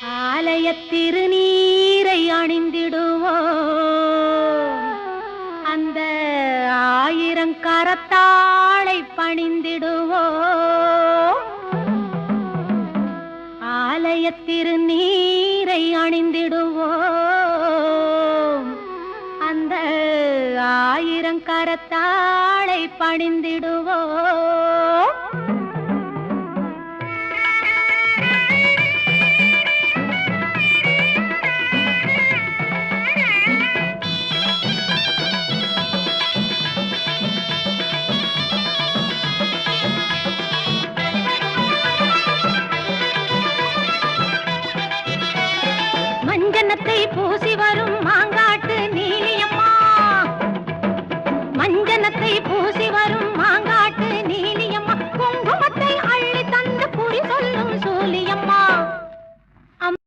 ஆலய திருநீரை அணிந்திடுவோம், அந்த ஆயிரம் கரத்தாளை பணிந்திடுவோம். ஆலய திருநீரை அணிந்திடுவோம், அந்த ஆயிரம் கரத்தாளை பணிந்திடுவோம். மஞ்சனத்தை பூசி வரும் மாங்க